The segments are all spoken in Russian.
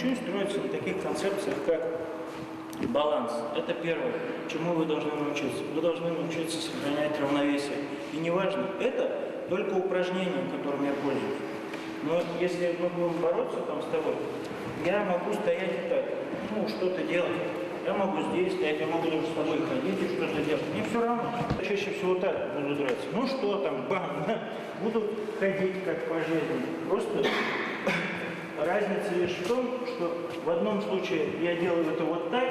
Винчунь строится на таких концепциях, как баланс. Это первое, чему вы должны научиться. Вы должны научиться сохранять равновесие. И неважно, это только упражнение, которым я пользуюсь. Но если мы будем бороться там с тобой, я могу стоять и так, ну, что-то делать. Я могу здесь стоять, я могу даже с тобой ходить и что-то делать. Мне все равно. Чаще всего так буду драться. Ну что там, бам, да? Буду ходить как по жизни. Просто разница лишь в том, что в одном случае я делаю это вот так,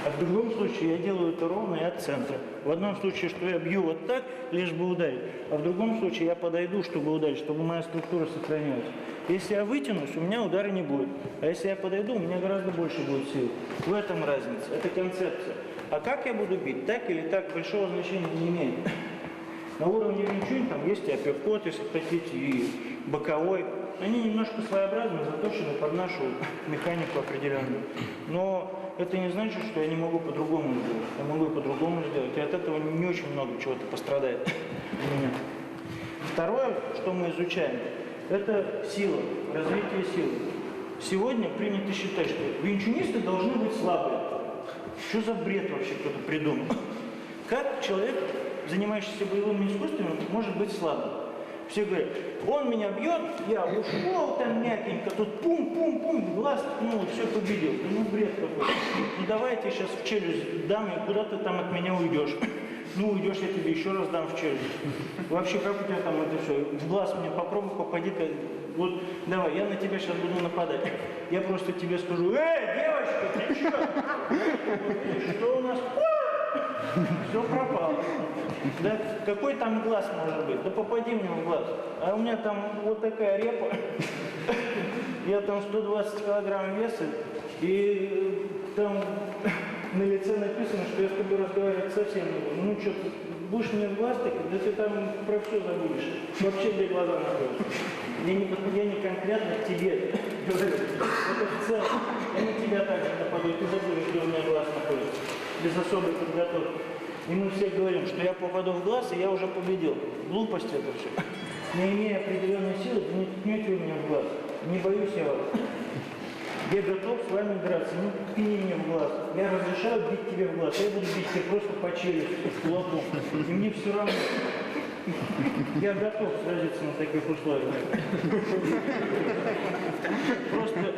а в другом случае я делаю это ровно и от центра. В одном случае, что я бью вот так, лишь бы ударить, а в другом случае я подойду, чтобы ударить, чтобы моя структура сохранялась. Если я вытянусь, у меня удара не будет. А если я подойду, у меня гораздо больше будет сил. В этом разница. Это концепция. А как я буду бить, так или так, большого значения не имеет. На уровне Винчунь там есть и апперкот, если хотите, и боковой. Они немножко своеобразно заточены под нашу механику определенную. Но это не значит, что я не могу по-другому сделать. Я могу и по-другому сделать. И от этого не очень много чего-то пострадает у меня. Второе, что мы изучаем, это сила, развитие силы. Сегодня принято считать, что винчунисты должны быть слабые. Что за бред вообще кто-то придумал? Как человек, занимающийся боевыми искусствами, может быть слабым? Все говорят, он меня бьет, я ушел там мягенько, тут пум-пум-пум, глаз ткнул, все победил. Ну бред какой-то. Ну давай я тебе сейчас в челюсть дам, и куда ты там от меня уйдешь? Ну уйдешь, я тебе еще раз дам в челюсть. Вообще, как у тебя там это все? В глаз мне попробуй, попади-ка. Вот давай, я на тебя сейчас буду нападать. Я просто тебе скажу, девочка, ты что? Что у нас? Все пропало. Да какой там глаз может быть? Да попади мне в глаз. А у меня там вот такая репа. Я там 120 килограмм веса. И там на лице написано, что я с тобой разговаривать совсем не буду. Ну что, ты будешь мне в глаз тыкать? Да ты там про все забудешь. Вообще где глаза находятся. Я не конкретно к тебе говорю. Это в целом. Я на тебя также нападу, и ты забудешь, где у меня глаз находится. Без особой подготовки. И мы все говорим, что я попаду в глаз, и я уже победил. Глупость это все. Не имея определенной силы, вы не ткнете у меня в глаз. Не боюсь я вас. Я готов с вами драться, не ткни мне в глаз. Я разрешаю бить тебе в глаз. Я буду бить тебе просто по челюсти, кулаком. И мне все равно. Я готов сразиться на таких условиях. Просто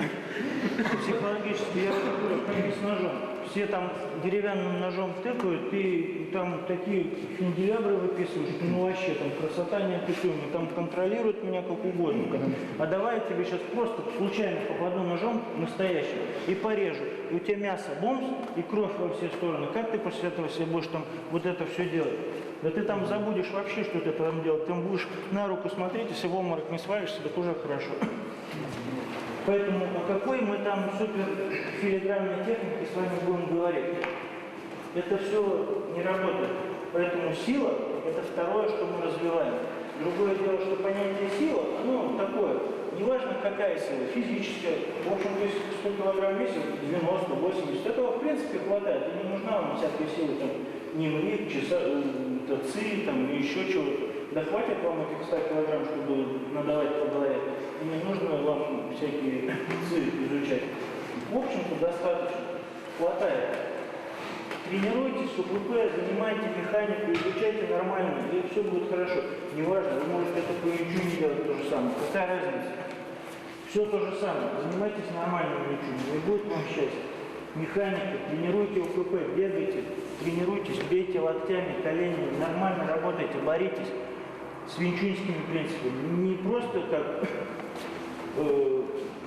психологически я вот такой с ножом. Все там деревянным ножом тыкают, и там такие канделябры выписывают, что ну вообще там красота неописуемая, там контролируют меня как угодно. А давай я тебе сейчас просто случайно попаду ножом настоящим и порежу. И у тебя мясо бомс и кровь во все стороны. Как ты после этого себе будешь там вот это все делать? Да ты там забудешь вообще, что ты там делать. Ты будешь на руку смотреть, если в обморок не свалишься, так уже хорошо. Поэтому о какой мы там супер филигранной технике с вами будем говорить? Это все не работает. Поэтому сила – это второе, что мы развиваем. Другое дело, что понятие сила, оно такое. Неважно, какая сила, физическая. В общем, если 100 килограмм весит, 90, 80, этого в принципе хватает. И не нужна вам всякая сила, там, немли, ци, там, или еще чего-то. Да хватит вам этих 100 килограмм, чтобы надавать по голове. И не нужно вам всякие ци изучать. В общем-то, достаточно. Хватает. Тренируйтесь с УПП, занимайте механику, изучайте нормально, и все будет хорошо. Неважно, вы можете это по Винчуню делать то же самое. Какая разница? Все то же самое. Занимайтесь нормальным Винчунем, и будет вам счастье. Механика, тренируйте УПП, бегайте, тренируйтесь, бейте локтями, коленями, нормально работайте, боритесь с винчуньскими принципами. Не просто как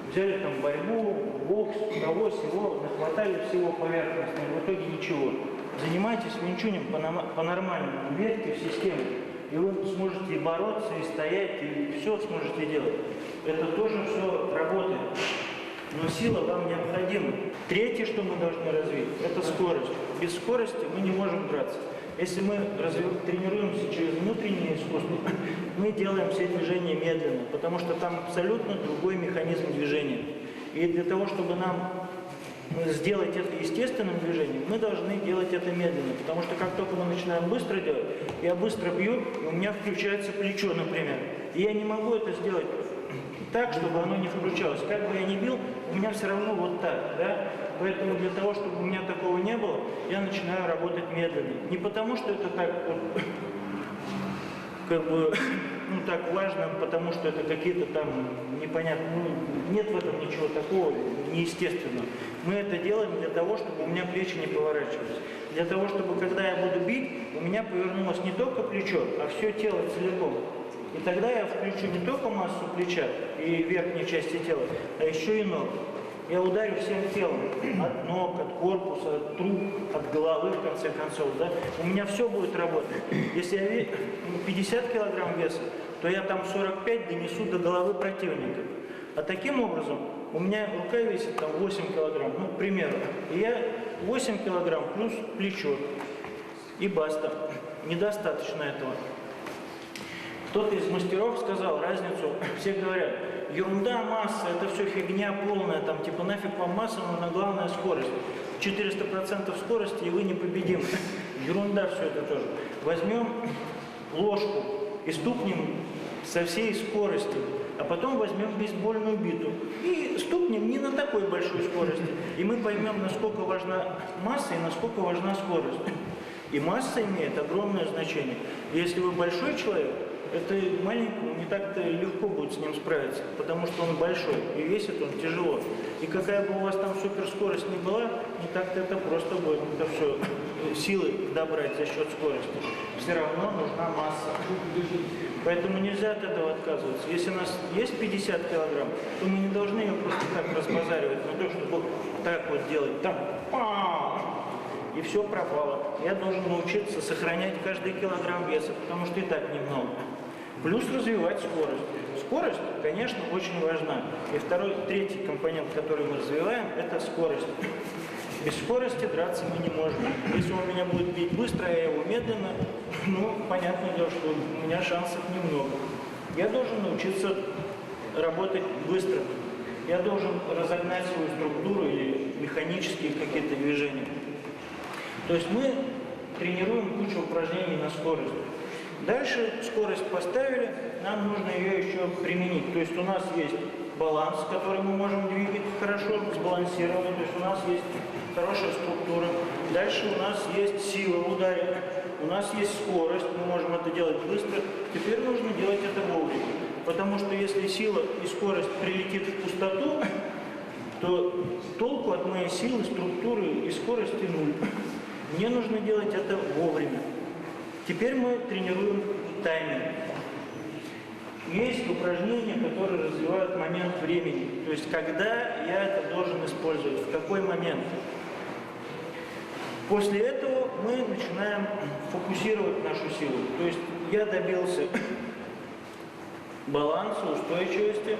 взяли там борьбу, бокс, того, всего, нахватали всего поверхностно, в итоге ничего. Занимайтесь винчунем по-нормальному, верьте в систему, и вы сможете и бороться, и стоять, и все сможете делать. Это тоже все работает. Но сила вам необходима. Третье, что мы должны развить, это скорость. Без скорости мы не можем драться. Если мы тренируемся через внутреннее искусство, мы делаем все движения медленно, потому что там абсолютно другой механизм движения. И для того, чтобы нам сделать это естественным движением, мы должны делать это медленно, потому что как только мы начинаем быстро делать, я быстро бью, и у меня включается плечо, например. И я не могу это сделать так, чтобы оно не включалось. Как бы я ни бил, у меня все равно вот так, да? Поэтому для того, чтобы у меня такого не было, я начинаю работать медленно. Не потому, что это так вот, как бы, ну, так важно, потому что это какие-то там непонятные, ну, нет в этом ничего такого неестественного. Мы это делаем для того, чтобы у меня плечи не поворачивались. Для того, чтобы, когда я буду бить, у меня повернулось не только плечо, а все тело целиком. И тогда я включу не только массу плеча и верхней части тела, а еще и ног. Я ударю всем телом, от ног, от корпуса, от труб, от головы, в конце концов, да? У меня все будет работать. Если я 50 килограмм веса, то я там 45 донесу до головы противника. А таким образом, у меня рука весит там 8 килограмм, ну, к примеру. И я 8 килограмм плюс плечо. И баста. Недостаточно этого. Кто-то из мастеров сказал разницу, все говорят, ерунда, масса, это все фигня полная, там типа нафиг вам масса, нужна главная скорость. 400% скорости, и вы непобедимы. Ерунда все это тоже. Возьмем ложку и стукнем со всей скоростью, а потом возьмем бейсбольную биту и стукнем не на такой большой скорости. И мы поймем, насколько важна масса и насколько важна скорость. И масса имеет огромное значение. Если вы большой человек, это маленькому не так-то легко будет с ним справиться, потому что он большой, и весит он тяжело. И какая бы у вас там суперскорость ни была, не так-то это просто будет, это все силы добрать за счет скорости. Все равно нужна масса. Поэтому нельзя от этого отказываться. Если у нас есть 50 килограмм, то мы не должны ее просто так разбазаривать на то, чтобы так вот делать, там, и все пропало. Я должен научиться сохранять каждый килограмм веса, потому что и так немного. Плюс развивать скорость. Скорость, конечно, очень важна. И третий компонент, который мы развиваем, это скорость. Без скорости драться мы не можем. Если он меня будет бить быстро, а я его медленно, ну, понятное дело, что у меня шансов немного. Я должен научиться работать быстро. Я должен разогнать свою структуру или механические какие-то движения. То есть мы тренируем кучу упражнений на скорость. Дальше скорость поставили, нам нужно ее еще применить. То есть у нас есть баланс, который мы можем двигать хорошо, сбалансированный. То есть у нас есть хорошая структура. Дальше у нас есть сила в ударе. У нас есть скорость, мы можем это делать быстро. Теперь нужно делать это вовремя. Потому что если сила и скорость прилетит в пустоту, то толку от моей силы, структуры и скорости нуль. Мне нужно делать это вовремя. Теперь мы тренируем тайминг. Есть упражнения, которые развивают момент времени. То есть, когда я это должен использовать, в какой момент. После этого мы начинаем фокусировать нашу силу. То есть, я добился баланса, устойчивости.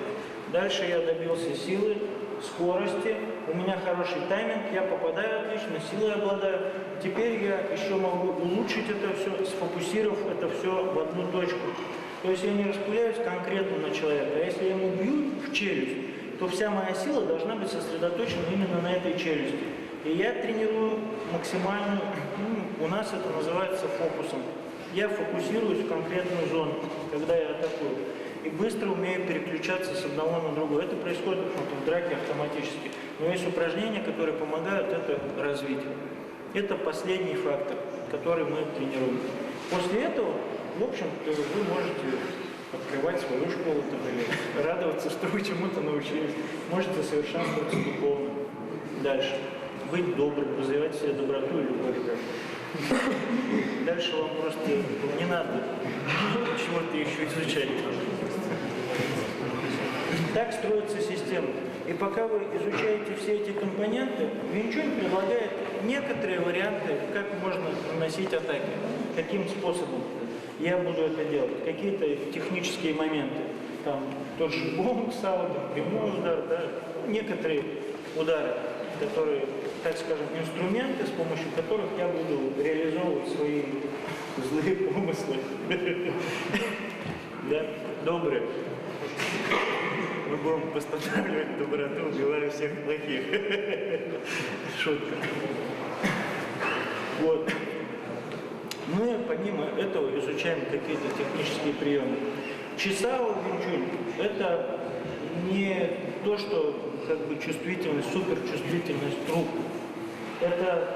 Дальше я добился силы, скорости. У меня хороший тайминг, я попадаю отлично, силой обладаю. Теперь я еще могу улучшить это все, сфокусировав это все в одну точку. То есть я не распыляюсь конкретно на человека, а если я ему бью в челюсть, то вся моя сила должна быть сосредоточена именно на этой челюсти. И я тренирую максимальную, у нас это называется фокусом. Я фокусируюсь в конкретную зону, когда я атакую. И быстро умею переключаться с одного на другое. Это происходит в драке автоматически. Но есть упражнения, которые помогают это развить. Это последний фактор, который мы тренируем. После этого, в общем-то, вы можете открывать свою школу там, или радоваться, что вы чему-то научились. Можете совершенствоваться духовно. Дальше. Быть добрым, развивать в себе доброту и любовь. Дальше вам просто не надо чего-то еще изучать. Так строится система. И пока вы изучаете все эти компоненты, Винчунь предлагает некоторые варианты, как можно наносить атаки. Каким способом я буду это делать. Какие-то технические моменты. Там тот же бомб, саут, прямой удар, да, некоторые удары, которые, так скажем, инструменты, с помощью которых я буду реализовывать свои злые помыслы. Да, добрые. Мы будем восстанавливать доброту, убивая всех плохих. Шутка. Вот. Мы помимо этого изучаем какие-то технические приемы. Чисао Винчунь – это не то, что как бы чувствительность, суперчувствительность рук. Это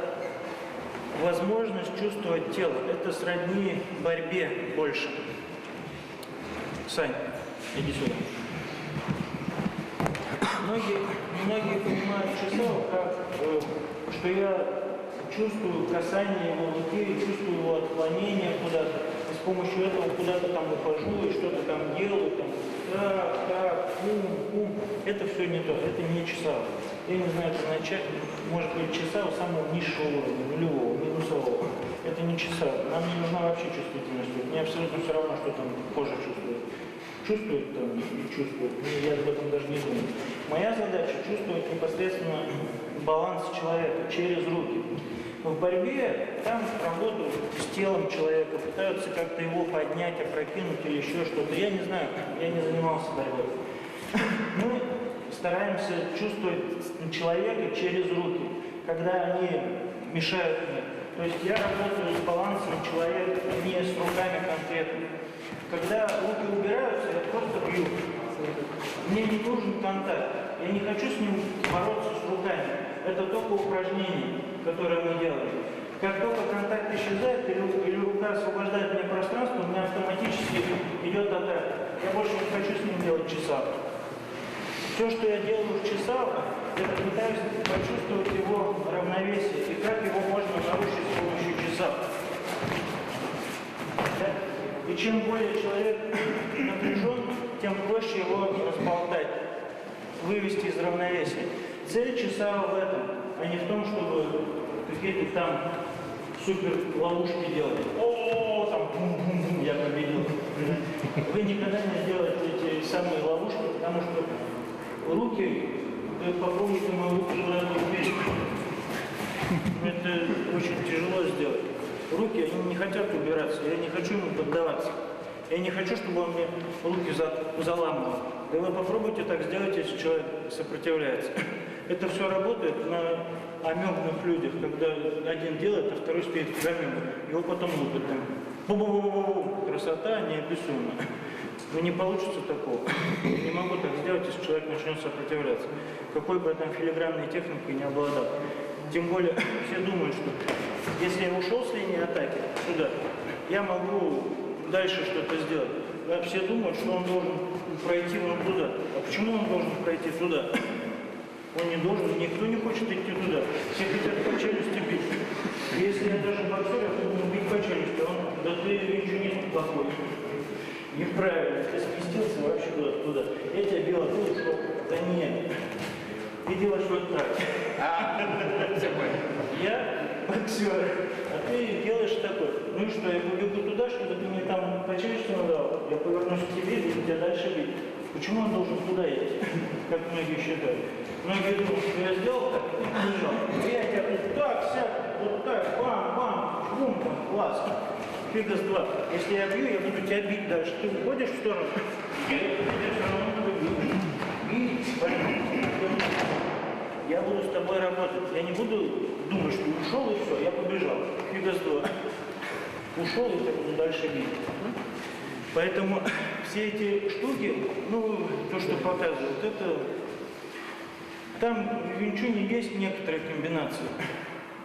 возможность чувствовать тело. Это сродни борьбе больше. Сань, иди сюда. Многие понимают часов, как, что я чувствую касание его руки, чувствую его отклонение куда-то, и с помощью этого куда-то там ухожу и что-то там делаю, там, так, пум. Это все не то, это не часов. Я не знаю, это начать, может быть, часов самого низшего уровня, нулевого, минусового. Это не часов. Нам не нужна вообще чувствительность. Мне абсолютно все равно, что там кожа чувствует. Чувствует там и чувствует. Я об этом даже не думаю. Моя задача чувствовать непосредственно баланс человека через руки. В борьбе там работают с телом человека, пытаются как-то его поднять, опрокинуть или еще что-то. Я не знаю, я не занимался борьбой. Мы стараемся чувствовать человека через руки, когда они мешают мне. То есть я работаю с балансом человека, не с руками конкретно. Когда руки убираются, я просто бью. Мне не нужен контакт. Я не хочу с ним бороться с руками. Это только упражнение, которое мы делаем. Как только контакт исчезает или рука освобождает мне пространство, у меня автоматически идет атака. Я больше не хочу с ним делать часов. Все, что я делаю в часах, это пытаюсь почувствовать его равновесие и как его можно нарушить с помощью часов. И чем более человек напряжен, тем проще его разболтать, вывести из равновесия. Цель часа в этом, а не в том, чтобы какие-то там супер ловушки делать. О, там бум-бум-бум, я победил. Вы никогда не сделаете эти самые ловушки, потому что руки, попробуйте мою руку куда-то убить. Это очень тяжело сделать. Руки, они не хотят убираться, я не хочу ему поддаваться. Я не хочу, чтобы он мне руки заламывал. Да вы попробуйте так сделать, если человек сопротивляется. Это все работает на амебных людях, когда один делает, а второй стоит в амебе. Его потом лупят там. Бу-бу-бу-бу-бу. Красота неописуемая. Но не получится такого. Не могу так сделать, если человек начнет сопротивляться. Какой бы я там филигранной техникой не обладал. Тем более, все думают, что если я ушел с линии атаки сюда, я могу дальше что-то сделать. А все думают, что он должен пройти вон туда. А почему он должен пройти туда? Он не должен, никто не хочет идти туда. Все хотят по челюсти бить. Если я даже боксер, я буду бить по челюсти, он, да ты ничего не плохой. Неправильно, ты сместился вообще куда-то туда. Я тебя бил, а ты ушел. Да нет. Ты делаешь вот так. Я боксер, а ты делаешь такой. Ну и что, я побегу туда, чтобы ты мне там по челюсти надал? Я повернусь к тебе и тебя дальше бить. Почему он должен туда идти, как многие считают? Многие думают, что я сделал так, и ты побежал. Я тебя вот так, сяк, вот так, бам, бум, класс. Фига с два. Если я бью, я буду тебя бить дальше. Ты уходишь в сторону, я тебя все равно буду бить. Я буду с тобой работать. Я не буду думать, что ушел и все, я побежал. Фига с два. Ушел и я буду дальше бить. Поэтому все эти штуки, ну, то, что показывают, это... Там в Винчуне есть некоторые комбинации.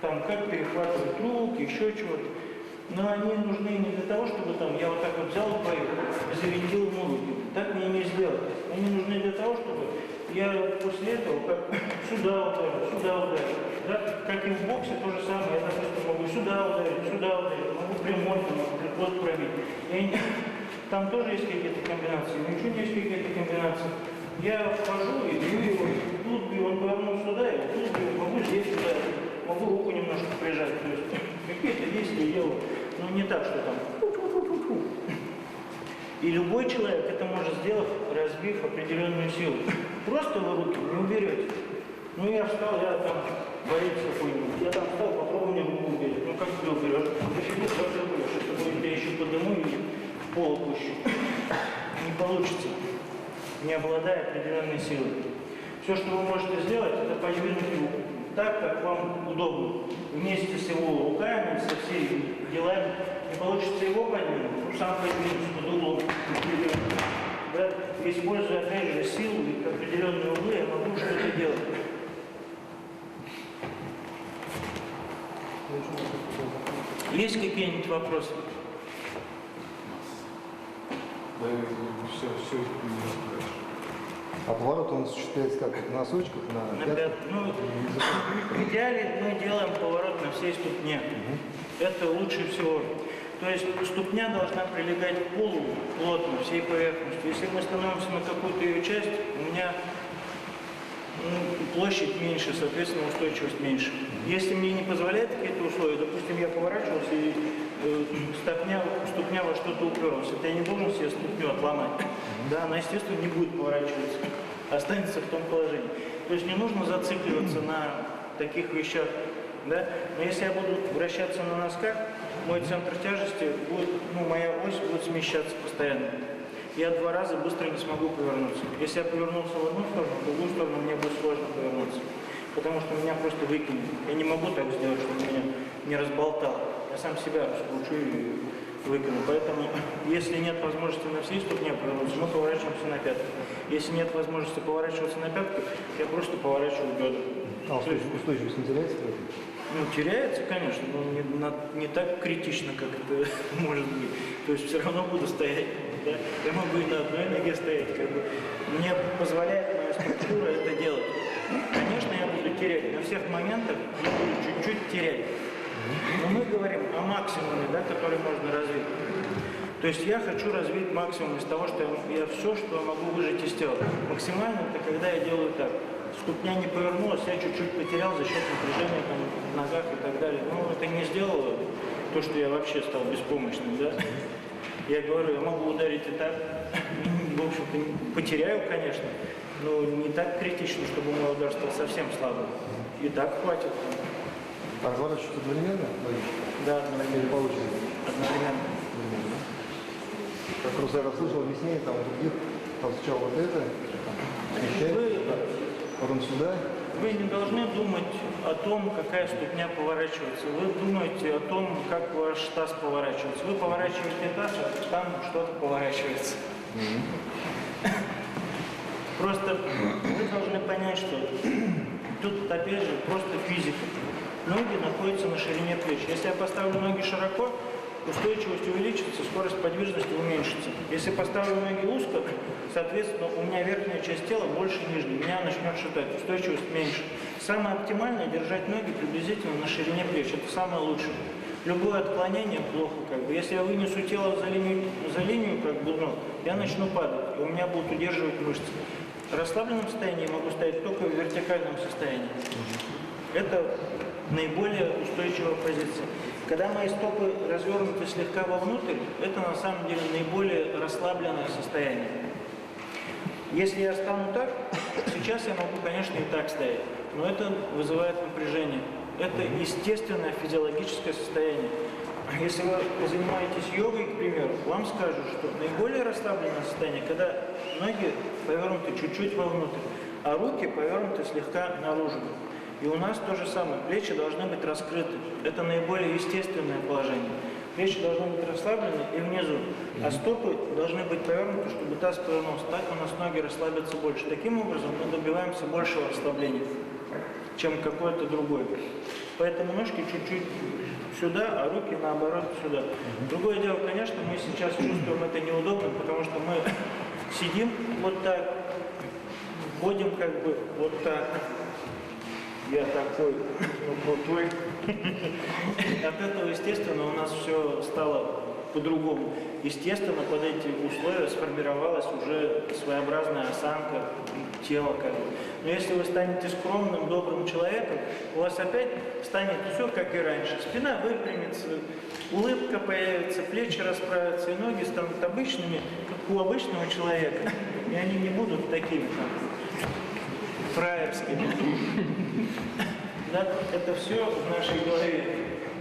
Там как перехватывать руки, еще чего-то. Но они нужны не для того, чтобы там я вот так вот взял твою и завинтил ему руки. Так мне не сделать. Они нужны для того, чтобы я после этого как сюда ударю. Да? Как и в боксе то же самое. Я, допустим, могу сюда ударить, могу прямой, могу приход пробить. Там тоже есть какие-то комбинации. В Винчуне есть какие-то комбинации. Я вхожу и бью его, тут бью, он повернул сюда, и тут бью, могу здесь ударить, могу руку немножко прижать. То есть какие-то действия делаю, но не так, что там фу-фу-фу-фу-фу. И любой человек это может сделать, разбив определенную силу. Просто вы руки не уберете. Ну я встал, я там борец какой-нибудь, я там встал, попробуй мне руку уберешь. Ну как ты уберешь? Дофига, как ты уберешь? Это будет я еще подниму и в пол опущу. Не получится, не обладая определенной силой. Все, что вы можете сделать, это подвинуть руку так, как вам удобно. Вместе с его руками, со всеми делами. Не получится его подвинуть, ну сам подвинусь под углом. Да? используя опять же силу и определенные углы, я могу что-то делать. Есть какие-нибудь вопросы? Да, все не разбираешь. А поворот он осуществляется как? На носочках, на пятках? Ну, в идеале мы делаем поворот на всей ступне. Это лучше всего. То есть ступня должна прилегать к полу плотно, всей поверхностью. Если мы становимся на какую-то ее часть, у меня площадь меньше, соответственно, устойчивость меньше. Если мне не позволяют какие-то условия, допустим, я поворачивался и ступня во что-то уперлась, это я не должен себе ступню отломать. Да, она, естественно, не будет поворачиваться, останется в том положении. То есть не нужно зацикливаться на таких вещах. Да? Но если я буду вращаться на носках, мой центр тяжести будет, моя ось будет смещаться постоянно. Я 2 раза быстро не смогу повернуться. Если я повернулся в одну сторону, в другую сторону мне будет сложно повернуться. Потому что меня просто выкинет. Я не могу так сделать, чтобы меня не разболтало. Я сам себя раскручу и выкину. Поэтому, если нет возможности на всей ступне повернуться, мы поворачиваемся на пятки. Если нет возможности поворачиваться на пятки, я просто поворачиваю бедра. А устойчивость не теряется? Теряется, конечно, но не так критично, как это может быть. То есть все равно буду стоять. Да? Я могу и на одной ноге стоять. Мне позволяет моя структура это делать. Конечно, я буду терять. На всех моментах я буду чуть-чуть терять. Но мы говорим о максимуме, да, который можно развить. То есть я хочу развить максимум из того, что я все, что я могу выжать из тела. Максимально это когда я делаю так. Ступня не повернулась, я чуть-чуть потерял за счет напряжения в ногах и так далее. Но это не сделало то, что я вообще стал беспомощным, да. Я говорю, я могу ударить и так. В общем-то, потеряю, конечно, но не так критично, чтобы мой удар стал совсем слабым. И так хватит. А разворачивать одновременно? Да, одновременно. Или получится? Одновременно. Как просто я расслышал объяснение, там у других, там сначала вот это, потом сюда. Вы не должны думать о том, какая ступня поворачивается. Вы думаете о том, как ваш таз поворачивается. Вы поворачиваете таз, а там что-то поворачивается. Просто вы должны понять, что тут, опять же, просто физика. Ноги находятся на ширине плеч. Если я поставлю ноги широко, устойчивость увеличится, скорость подвижности уменьшится. Если поставлю ноги узко, соответственно, у меня верхняя часть тела больше нижней, меня начнет шатать, устойчивость меньше. Самое оптимальное – держать ноги приблизительно на ширине плеч. Это самое лучшее. Любое отклонение плохо. Если я вынесу тело за линию ног, я начну падать, и у меня будут удерживать мышцы. В расслабленном состоянии я могу стоять только в вертикальном состоянии. Это наиболее устойчивая позиция. Когда мои стопы развернуты слегка вовнутрь, это на самом деле наиболее расслабленное состояние. Если я стану так, сейчас я могу, конечно, и так стоять, но это вызывает напряжение. Это естественное физиологическое состояние. Если вы занимаетесь йогой, к примеру, вам скажут, что наиболее расслабленное состояние, когда ноги повернуты чуть-чуть вовнутрь, а руки повернуты слегка наружу. И у нас то же самое. Плечи должны быть раскрыты. Это наиболее естественное положение. Плечи должны быть расслаблены и внизу. А стопы должны быть повернуты, чтобы таз повернулся. Так у нас ноги расслабятся больше. Таким образом мы добиваемся большего расслабления, чем какое-то другое. Поэтому ножки чуть-чуть сюда, а руки наоборот сюда. Другое дело, конечно, мы сейчас чувствуем это неудобно, потому что мы сидим вот так, ходим вот так. Я такой крутой. От этого, естественно, у нас все стало по-другому. Естественно, под эти условия сформировалась уже своеобразная осанка тела. Но если вы станете скромным, добрым человеком, у вас опять станет все как и раньше. Спина выпрямится, улыбка появится, плечи расправятся, и ноги станут обычными, как у обычного человека. И они не будут такими фраерскими. Да, это все в нашей голове.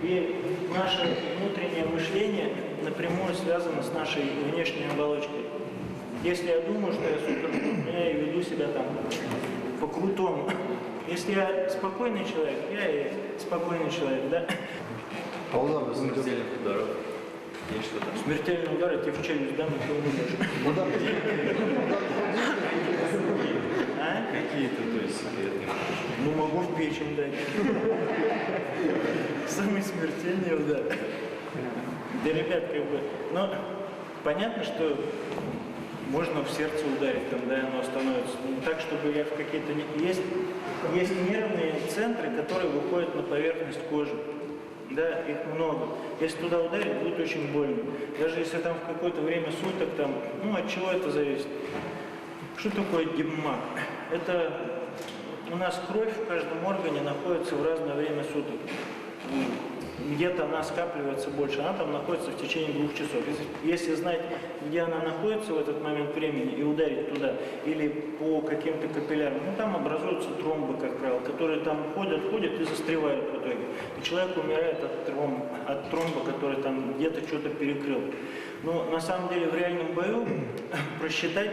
И наше внутреннее мышление напрямую связано с нашей внешней оболочкой. Если я думаю, что я суперкрут, я и веду себя по-крутому. Если я спокойный человек, я и спокойный человек, да? А удар Смертельных ударов. И что там? Смертельный удар, я тебе в челюсть дам, и ты умрешь. Удар А? Какие-то, то есть, секретные. Ну, могу в печень дать. Самый смертельный удар. Да, ребят, как бы, ну, понятно, что можно в сердце ударить, там, да, оно становится. Ну, так, чтобы я в какие-то... Есть нервные центры, которые выходят на поверхность кожи. Да, их много. Если туда ударить, будет очень больно. Даже если там в какое-то время суток, там, ну, от чего это зависит? Что такое геммак? Это у нас кровь в каждом органе находится в разное время суток. Где-то она скапливается больше, она там находится в течение 2 часов. Если знать, где она находится в этот момент времени и ударить туда, или по каким-то капиллярам, ну там образуются тромбы, как правило, которые там ходят и застревают в итоге. И человек умирает от тромба, который там где-то что-то перекрыл. Но на самом деле в реальном бою просчитать,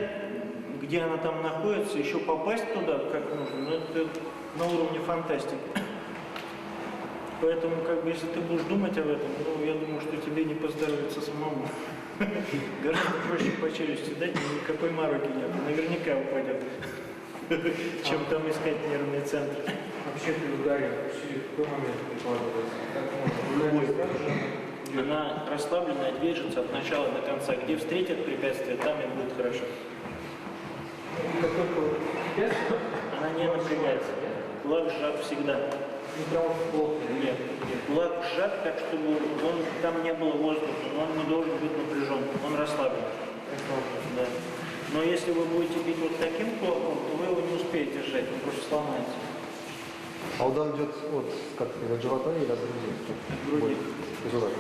где она там находится, еще попасть туда, как нужно, ну, это на уровне фантастики. Поэтому, как бы, если ты будешь думать об этом, ну, я думаю, что тебе не поздоровится самому. Гораздо проще по челюсти дать, никакой мороки нет, наверняка упадет, чем там искать нервные центры. Вообще при ударе в какой момент прикладывается? Как можно? Ударить сразу же? Она расслабленная, движется от начала до конца. Где встретит препятствие, там и будет хорошо. Как только препятствие, Она не напрягается. Кулак сжат всегда. не прямо в пол. Нет. Кулак сжат так, чтобы там не было воздуха. Он не должен быть напряжен. Он расслаблен. Да. Но если вы будете бить вот таким кулаком, то вы его не успеете сжать, он просто сломается. А удар идет от живота или от груди? От груди. То есть удар.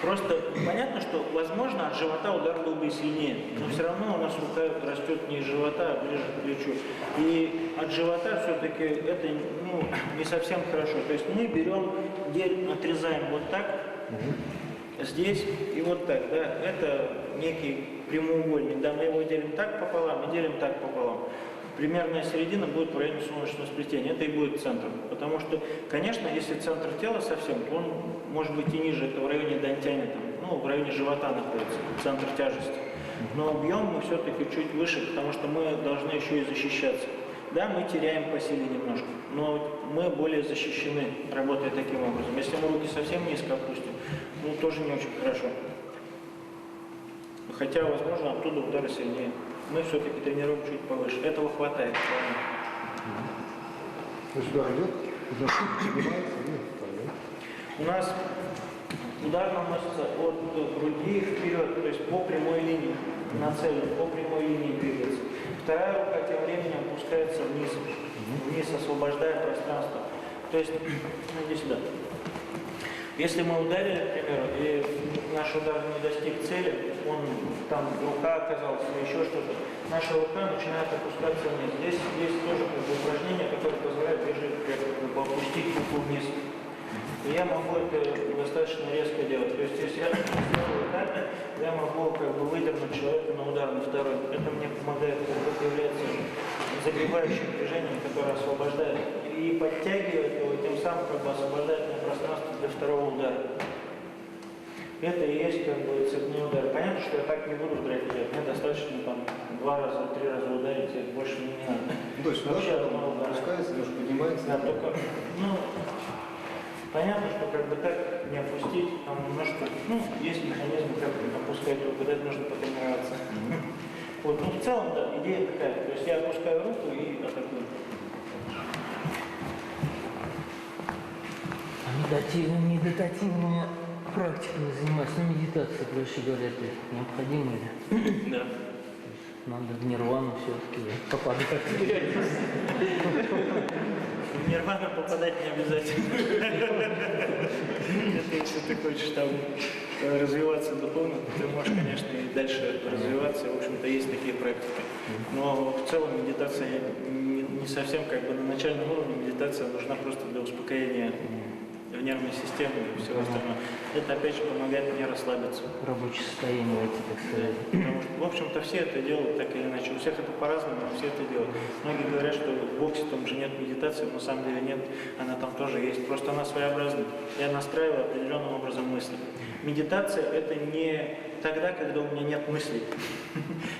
Просто понятно, что, возможно, от живота удар был бы и сильнее, но все равно у нас рука растет не из живота, а ближе к плечу. И от живота все-таки это не совсем хорошо. То есть мы берем, отрезаем вот так, здесь и вот так. Да? Это некий прямоугольник. Да? Мы его делим так пополам и делим так пополам. Примерная середина будет в районе солнечного сплетения. Это и будет центр. Потому что, конечно, если центр тела совсем, то он может быть и ниже. Это в районе дантяни, в районе живота находится, центр тяжести. Но объем мы все-таки чуть выше, потому что мы должны еще и защищаться. Да, мы теряем по силе немножко, но мы более защищены, работая таким образом. Если мы руки совсем низко опустим, тоже не очень хорошо. Хотя, возможно, оттуда удары сильнее. Мы все-таки тренируем чуть повыше. Этого хватает. То есть удар идет, поднимается и У нас удар наносится от груди вперед, то есть по прямой линии, нацелен, по прямой линии двигается. Вторая рука тем временем опускается вниз, освобождая пространство. То есть, иди сюда. Если мы ударили, к примеру, и наш удар не достиг цели, рука оказалась или еще что-то, наша рука начинает опускаться вниз. Здесь есть тоже упражнение, которое позволяет опустить руку вниз. И я могу это достаточно резко делать. То есть, если я делаю так, я могу выдернуть человека на удар на второй. Это мне помогает, это является загребающим движением, которое освобождает и подтягивает его, и тем самым освобождает мне пространство для второго удара. Это и есть цепные удары. Понятно, что я так не буду ударять, мне достаточно 2 раза, 3 раза ударить, и больше мне не надо. то есть Вообще удар опускается, немножко поднимается. Да, только, понятно, что так не опустить, там немножко, есть механизм, как опускать руку, это нужно потренироваться. В целом, да, идея такая, то есть я опускаю руку и атакую. Медитативными практиками занимаюсь, медитация, проще говоря, это необходимо ли? Да. Надо в нирвану все-таки попадать. В нирвану попадать не обязательно. Это если ты хочешь там развиваться духовно, ты можешь, конечно, и дальше развиваться. В общем-то, есть такие практики. Но в целом медитация не совсем на начальном уровне. Медитация нужна просто для успокоения в нервной системе и всего остального. Это, опять же, помогает мне расслабиться. Рабочее состояние войти, так сказать. Потому что, в общем-то, все это делают так или иначе. У всех это по-разному, но все это делают. Многие говорят, что в боксе там же нет медитации, но на самом деле нет. Она там тоже есть. Просто она своеобразная. Я настраиваю определенным образом мысли. медитация – это не тогда, когда у меня нет мыслей.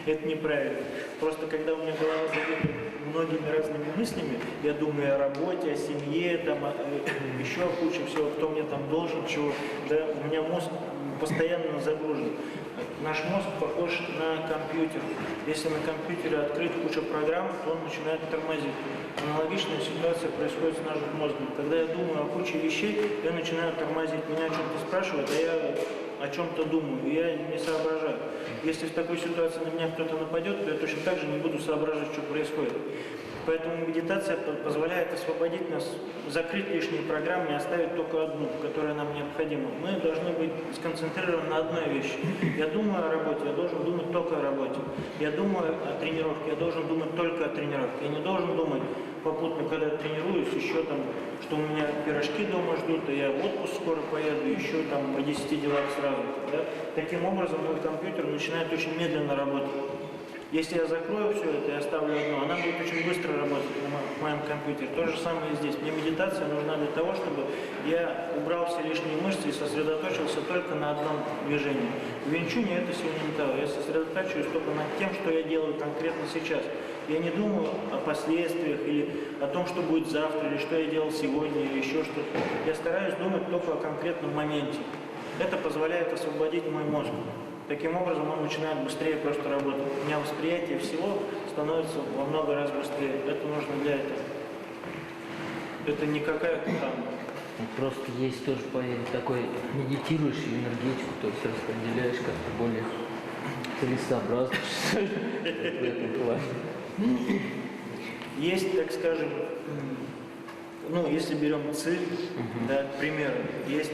Это неправильно. Просто когда у меня голова забита многими разными мыслями, я думаю о работе, о семье, там, еще о куче всего, кто мне там должен, чего. Да, у меня мозг постоянно загружен. Наш мозг похож на компьютер. Если на компьютере открыть кучу программ, то он начинает тормозить. Аналогичная ситуация происходит с нашим мозгом. Когда я думаю о куче вещей, я начинаю тормозить. Меня о чем-то спрашивают, а я о чем-то думаю, и я не соображаю. Если в такой ситуации на меня кто-то нападет, то я точно так же не буду соображать, что происходит. Поэтому медитация позволяет освободить нас, закрыть лишние программы и оставить только одну, которая нам необходима. Мы должны быть сконцентрированы на одной вещи. Я думаю о работе, я должен думать только о работе. Я думаю о тренировке, я должен думать только о тренировке. Я не должен думать попутно, когда я тренируюсь, еще там, что у меня пирожки дома ждут, и я в отпуск скоро поеду, еще там по 10 делах сразу. Да? Таким образом, мой компьютер начинает очень медленно работать. Если я закрою все это и оставлю одно, она будет очень быстро работать на моем компьютере. То же самое и здесь. Мне медитация нужна для того, чтобы я убрал все лишние мышцы и сосредоточился только на одном движении. В Винчуне это Сюньминтао. Я сосредотачиваюсь только над тем, что я делаю конкретно сейчас. Я не думаю о последствиях или о том, что будет завтра, или что я делал сегодня, или еще что-то. Я стараюсь думать только о конкретном моменте. Это позволяет освободить мой мозг. Таким образом, он начинает быстрее просто работать. У меня восприятие всего становится во много раз быстрее. Это нужно для этого. Это не какая-то там... Просто есть тоже такой медитирующий энергетику, то есть распределяешь как-то более целесообразно в этом плане. Есть, так скажем, ну, если берем ЦИ, да, к примеру, есть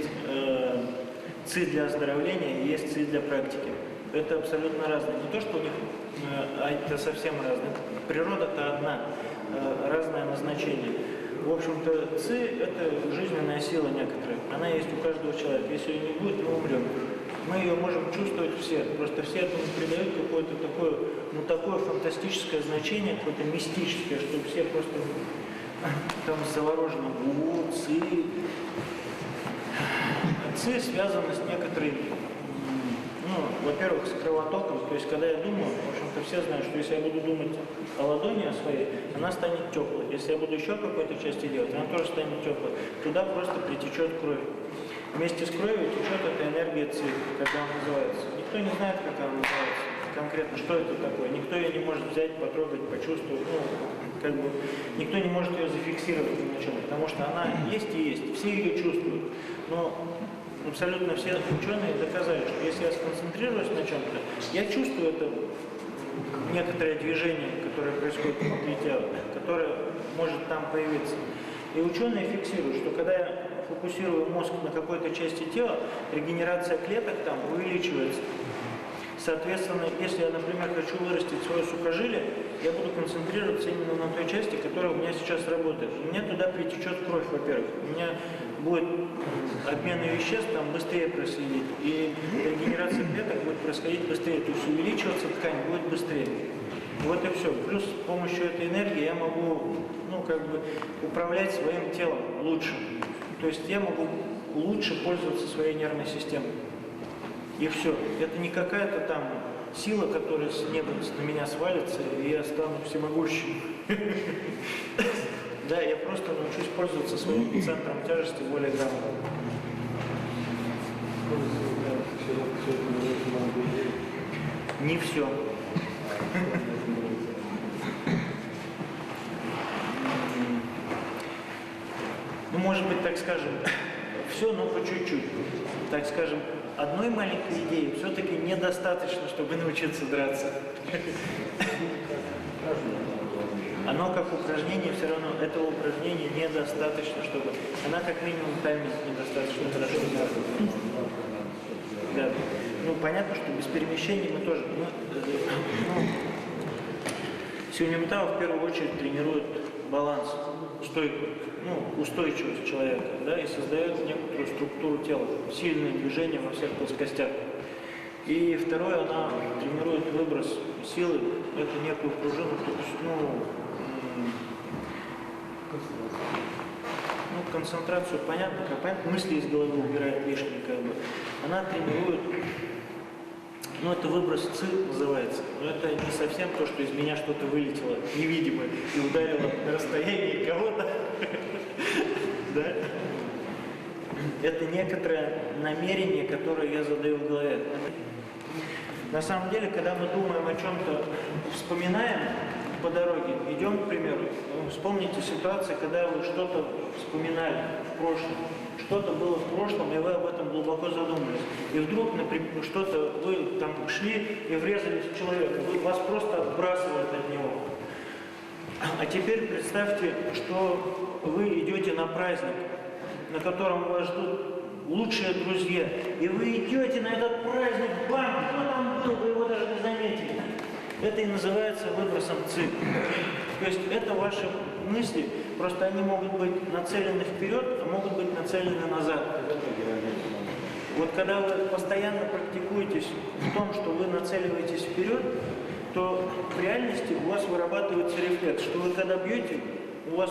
ЦИ для оздоровления и есть ЦИ для практики. Это абсолютно разные. Не то, что у них, а это совсем разное. Природа-то одна, разное назначение. В общем-то, ЦИ – это жизненная сила некоторая. Она есть у каждого человека. Если ее не будет, мы умрем. Мы ее можем чувствовать все. Просто все этому придают какое-то такое, ну, такое фантастическое значение, какое-то мистическое, что все просто там заворожены. ЦИ. ЦИ связано с некоторой, ну, во-первых, с кровотоком. То есть, когда я думаю, в общем-то, все знают, что если я буду думать о ладони о своей, она станет теплой. Если я буду еще какой-то части делать, она тоже станет теплой. Туда просто притечет кровь. Вместе с кровью течет эта энергия ЦИ, как она называется. Никто не знает, как она называется конкретно, что это такое. Никто ее не может взять, потрогать, почувствовать. Ну, как бы, никто не может ее зафиксировать ни на чем, потому что она есть и есть. Все ее чувствуют. Но абсолютно все ученые доказали, что если я сконцентрируюсь на чем-то, я чувствую это некоторое движение, которое происходит внутри тела, которое может там появиться. И ученые фиксируют, что когда я фокусирую мозг на какой-то части тела, регенерация клеток там увеличивается. Соответственно, если я, например, хочу вырастить свое сухожилие, я буду концентрироваться именно на той части, которая у меня сейчас работает. У меня туда притечет кровь, во-первых. У меня будет обмен веществ там быстрее происходить. И регенерация клеток будет происходить быстрее. То есть увеличиваться ткань будет быстрее. Вот и все. Плюс с помощью этой энергии я могу, ну, как бы, управлять своим телом лучше. То есть я могу лучше пользоваться своей нервной системой. И все. Это не какая-то там сила, которая с неба на меня свалится, и я стану всемогущим. Да, я просто научусь пользоваться своим центром тяжести более грамотно. Не все. Ну, может быть, так скажем, все, но по чуть-чуть. Так скажем, одной маленькой идеи все-таки недостаточно, чтобы научиться драться. Оно как упражнение, все равно этого упражнения недостаточно, чтобы... Она как минимум тайминг недостаточно хорошо знает. Да. Ну, понятно, что без перемещений мы тоже... Сюньминтао в первую очередь тренирует баланс, стойку, ну, устойчивость человека, да, и создает некоторую структуру тела, сильные движения во всех плоскостях. И второе, она тренирует выброс силы, это некую пружину, концентрацию, понятно, мысли из головы убирает лишние, как бы. Она тренирует, ну это выброс ЦИ называется, но это не совсем то, что из меня что-то вылетело невидимое и ударило на расстоянии кого-то. Да? Это некоторое намерение, которое я задаю в голове. На самом деле, когда мы думаем о чем-то, вспоминаем по дороге, идем, к примеру, вспомните ситуацию, когда вы что-то вспоминали в прошлом, что-то было в прошлом, и вы об этом глубоко задумались. И вдруг, например, что-то, вы там шли и врезались в человека, вас просто отбрасывает от него. А теперь представьте, что вы идете на праздник, на котором вас ждут лучшие друзья, и вы идете на этот праздник, бам, кто там был, вы его даже не заметили. Это и называется выбросом ЦИ. То есть это ваши мысли, просто они могут быть нацелены вперед, а могут быть нацелены назад. Вот когда вы постоянно практикуетесь в том, что вы нацеливаетесь вперед, то в реальности у вас вырабатывается рефлекс, что вы когда бьете, у вас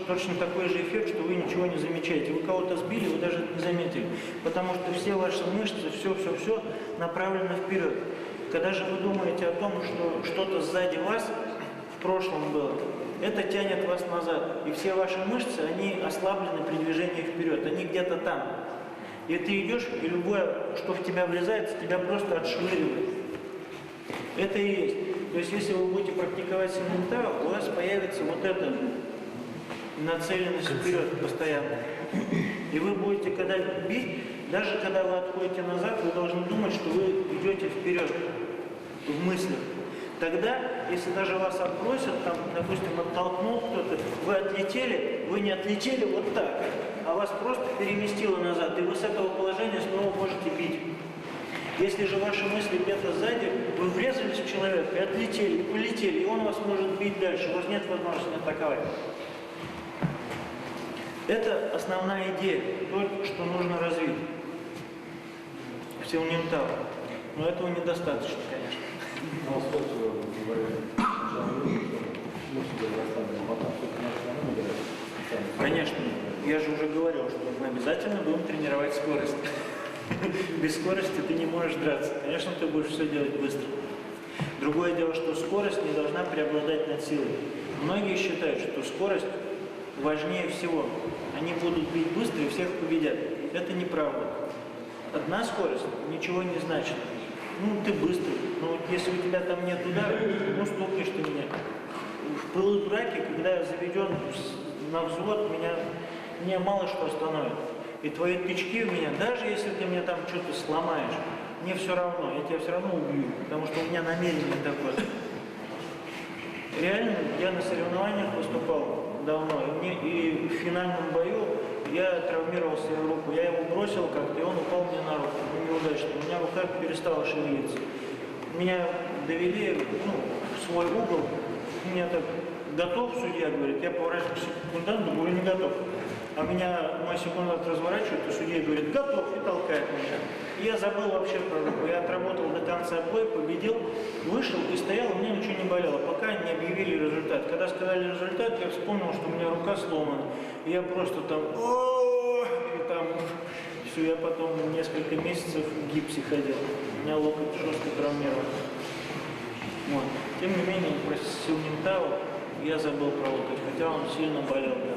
точно такой же эффект, что вы ничего не замечаете. Вы кого-то сбили, вы даже не заметили. Потому что все ваши мышцы, все направлено вперед. Когда же вы думаете о том, что что-то сзади вас в прошлом было, это тянет вас назад. И все ваши мышцы, они ослаблены при движении вперед. Они где-то там. И ты идешь, и любое, что в тебя врезается, тебя просто отшвыривает. Это и есть. То есть, если вы будете практиковать синентау, у вас появится вот эта нацеленность вперед постоянно. И вы будете, когда бить, даже когда вы отходите назад, вы должны думать, что вы идете вперед в мыслях. Тогда, если даже вас отбросят, там, допустим, оттолкнул кто-то, вы отлетели, вы не отлетели вот так, а вас просто переместило назад, и вы с этого положения снова можете бить. Если же ваши мысли где-то сзади, вы врезались в человека и отлетели, и полетели, и он вас может бить дальше, у вас нет возможности атаковать. Это основная идея, то, что нужно развить в синентау. Но этого недостаточно, конечно. Ну, сколько вы говорили, Конечно. Я же уже говорил, что мы обязательно будем тренировать скорость. Без скорости ты не можешь драться. Конечно, ты будешь все делать быстро. Другое дело, что скорость не должна преобладать над силой. Многие считают, что скорость важнее всего. Они будут бить быстро и всех победят. Это неправда. Одна скорость ничего не значит. Ну, ты быстрый, но вот если у тебя там нет удара, ну, стукнешь ты меня. В пылу драки, когда я заведен на взвод, меня мало что остановит. И твои тычки в меня, даже если ты мне там что-то сломаешь, мне все равно, я тебя все равно убью, потому что у меня намерение такое. Реально, я на соревнованиях выступал давно, и в финальном бою я травмировал свою руку, я его бросил как-то, и он упал мне на руку, неудачно. У меня рука перестала шевелиться. Меня довели в свой угол, меня так, готов, судья говорит, я поворачиваюсь к секунданту, говорю, не готов. А меня мой секундант разворачивает, и судья говорит, готов, и толкает меня. И я забыл вообще про руку. Я отработал до конца бой, победил, вышел и стоял, и мне ничего не болело, пока не объявили результат. Когда сказали результат, я вспомнил, что у меня рука сломана. И я просто там, и там, все, я потом несколько месяцев в гипсе ходил. У меня локоть жестко травмирован. Вот. Тем не менее, про синентау я забыл про локоть, хотя он сильно болел. Да.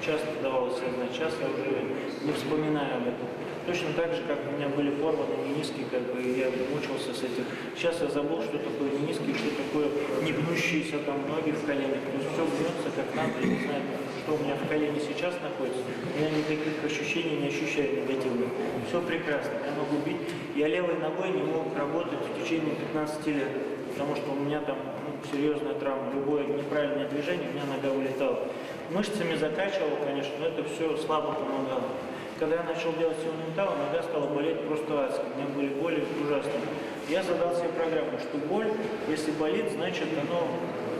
Часто давалось себе знать, сейчас я уже не вспоминаю об этом. Точно так же, как у меня были порваны мениски, как бы я мучился с этим. Сейчас я забыл, что такое мениски, что такое не гнущиеся там ноги в коленях. То есть все гнется как надо, я не знаю, что у меня в колене сейчас находится. Я никаких ощущений не ощущаю негативных. Все прекрасно, я могу бить. Я левой ногой не мог работать в течение 15 лет, потому что у меня там серьезная травма. Любое неправильное движение, у меня нога вылетала. Мышцами закачивал, конечно, но это все слабо помогало. Когда я начал делать синентау, нога стала болеть просто адски. У меня были боли ужасные. Я задал себе программу, что боль, если болит, значит оно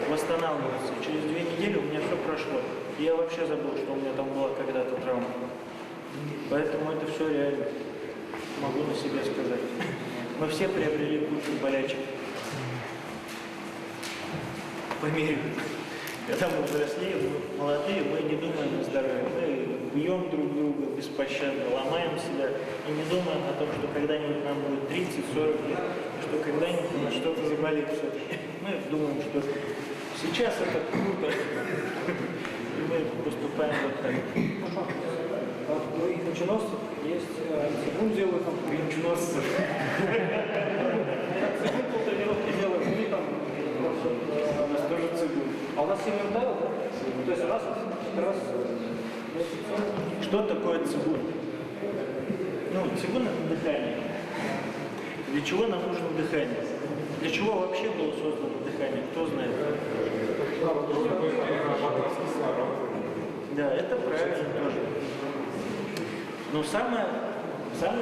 восстанавливается. Через 2 недели у меня все прошло. И я вообще забыл, что у меня там была когда-то травма. Поэтому это все реально. Могу на себе сказать. Мы все приобрели кучу болячек. По мере. Когда мы взрослеем, мы молодые, мы не думаем о здоровье. Мы бьем друг друга беспощадно, ломаем себя и не думаем о том, что когда-нибудь нам будет 30-40 лет, что когда-нибудь у нас что-то заболит все-таки. Мы думаем, что сейчас это круто, и мы поступаем вот так. У венчоносцев есть цигун делают там венчоносцев. Цигун полтонировки делают, у них там у нас тоже цигун. А у нас сементал, да? То есть раз. Что такое цигун? Ну, цигун — это дыхание. Для чего нам нужно дыхание? Для чего вообще было создано дыхание? Кто знает? Да, это правильно тоже. Но самый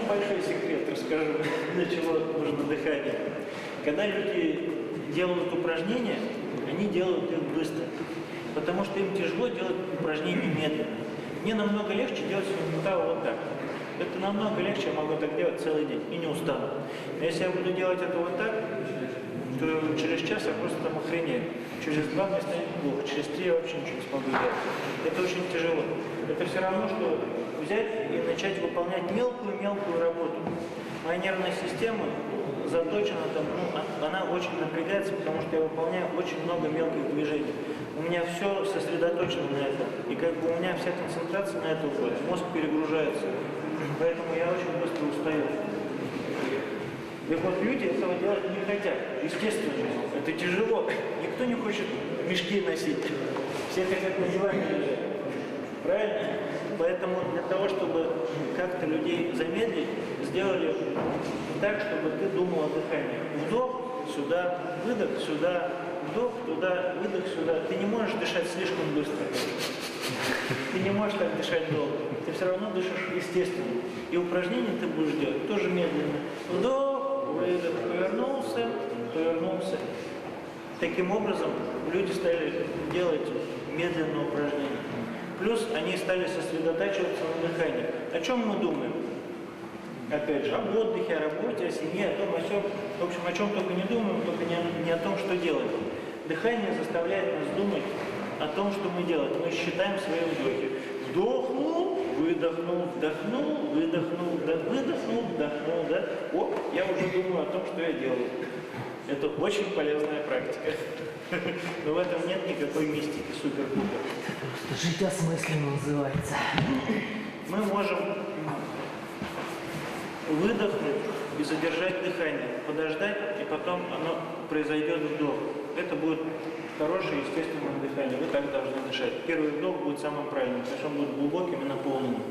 большой секрет расскажу, для чего нужно дыхание. Когда люди делают упражнения, они делают их быстро. Потому что им тяжело делать упражнения медленно. Мне намного легче делать семиминутал вот так. Это намного легче, я могу так делать целый день и не устану. Но если я буду делать это вот так, то через час я просто там охренею. Через 2 мне станет плохо, через 3 я вообще ничего не смогу делать. Это очень тяжело. Это все равно, что взять и начать выполнять мелкую работу. Моя нервная система заточена там, она очень напрягается, потому что я выполняю очень много мелких движений. У меня все сосредоточено на этом. И как бы у меня вся концентрация на это уходит. Мозг перегружается. Поэтому я очень быстро устаю. И вот люди этого делать не хотят. Естественно, это тяжело. Никто не хочет мешки носить. Все хотят на диване лежать. Правильно? Поэтому для того, чтобы как-то людей замедлить, сделали так, чтобы ты думал о дыхании. Вдох сюда, выдох сюда, вдох туда, выдох сюда. Ты не можешь дышать слишком быстро. Ты не можешь так дышать долго. Ты все равно дышишь естественно. И упражнения ты будешь делать тоже медленно. Вдох, выдох, повернулся. Таким образом, люди стали делать медленные упражнения. Плюс они стали сосредотачиваться на дыхании. О чем мы думаем? Опять же, об отдыхе, о работе, о семье, о том, о сём. В общем, о чем только не думаем, только не о том, что делаем. Дыхание заставляет нас думать о том, что мы делаем. Мы считаем свои вдохи. Вдохнул, выдохнул, вдохнул, выдохнул, выдохнул, вдохнул, да? О, я уже думаю о том, что я делаю. Это очень полезная практика. Но в этом нет никакой мистики, супер-пупер. Просто жить осмысленно называется. Мы можем выдохнуть и задержать дыхание, подождать, и потом оно произойдет вдох. Это будет хорошее естественное дыхание. Вы так должны дышать. Первый вдох будет самым правильным, потому что он будет глубоким и наполненным.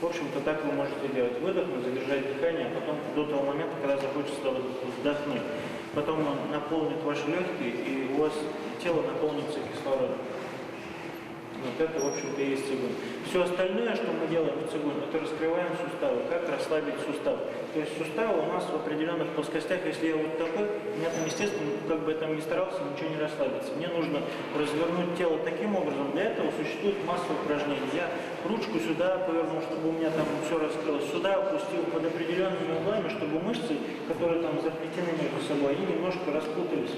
В общем-то, так вы можете делать. Выдохнуть, задержать дыхание, а потом до того момента, когда захочется вдохнуть. Потом он наполнит ваши легкие, и у вас тело наполнится кислородом. Вот это, в общем-то, и есть цигун. Все остальное, что мы делаем в цигун, это раскрываем суставы, как расслабить сустав. То есть суставы у нас в определенных плоскостях, если я вот такой, у меня там, естественно, как бы я там ни старался, ничего не расслабится. Мне нужно развернуть тело таким образом. Для этого существует масса упражнений. Я ручку сюда повернул, чтобы у меня там все раскрылось. Сюда опустил под определенными углами, чтобы мышцы, которые там заплетены между собой, они немножко распутались.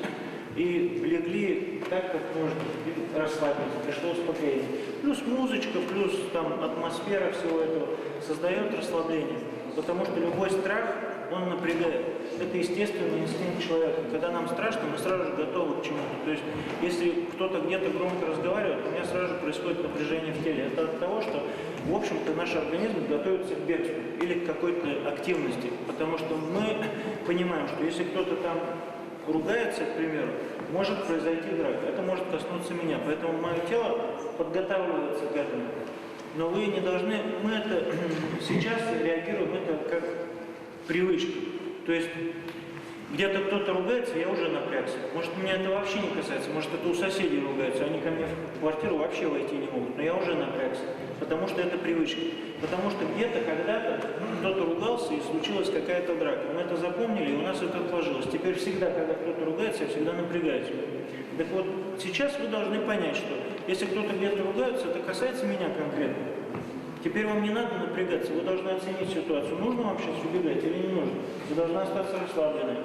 И легли так, как нужно, и расслабились, пришло успокоение. Плюс музычка, плюс там атмосфера всего этого создает расслабление. Потому что любой страх, он напрягает. Это естественный инстинкт человека. Когда нам страшно, мы сразу же готовы к чему-то. То есть, если кто-то где-то громко разговаривает, у меня сразу же происходит напряжение в теле. Это от того, что, в общем-то, наш организм готовится к бегству или к какой-то активности. Потому что мы понимаем, что если кто-то там ругается, к примеру, может произойти драка. Это может коснуться меня. Поэтому мое тело подготавливается к этому. Но вы не должны... Мы это сейчас реагируем это как привычка. То есть где-то кто-то ругается, я уже напрягся. Может, меня это вообще не касается. Может, это у соседей ругаются. Они ко мне в квартиру вообще войти не могут. Но я уже напрягся. Потому что это привычка. Потому что где-то, когда-то кто-то ругался и случилась какая-то драка. Мы это запомнили, и у нас это отложилось. Теперь всегда, когда кто-то ругается, я всегда напрягаюсь. Так вот, сейчас вы должны понять, что если кто-то где-то ругается, это касается меня конкретно. Теперь вам не надо напрягаться, вы должны оценить ситуацию. Нужно вам сейчас убегать или не нужно? Вы должны остаться расслабленной.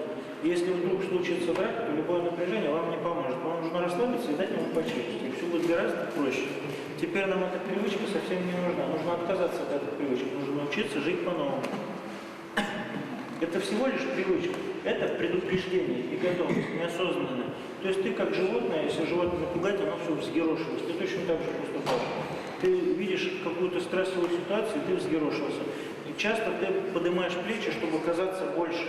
И если вдруг случится драка, то любое напряжение вам не поможет. Вам нужно расслабиться и дать ему по челюсти. И все будет гораздо проще. Теперь нам эта привычка совсем не нужна. Нужно отказаться от этой привычки. Нужно научиться жить по-новому. Это всего лишь привычка. Это предупреждение и готовность, неосознанная. То есть ты как животное, если животное напугать, оно все взъерошилось. Ты точно так же поступаешь. Ты видишь какую-то стрессовую ситуацию, ты взъерошился. И часто ты поднимаешь плечи, чтобы казаться больше.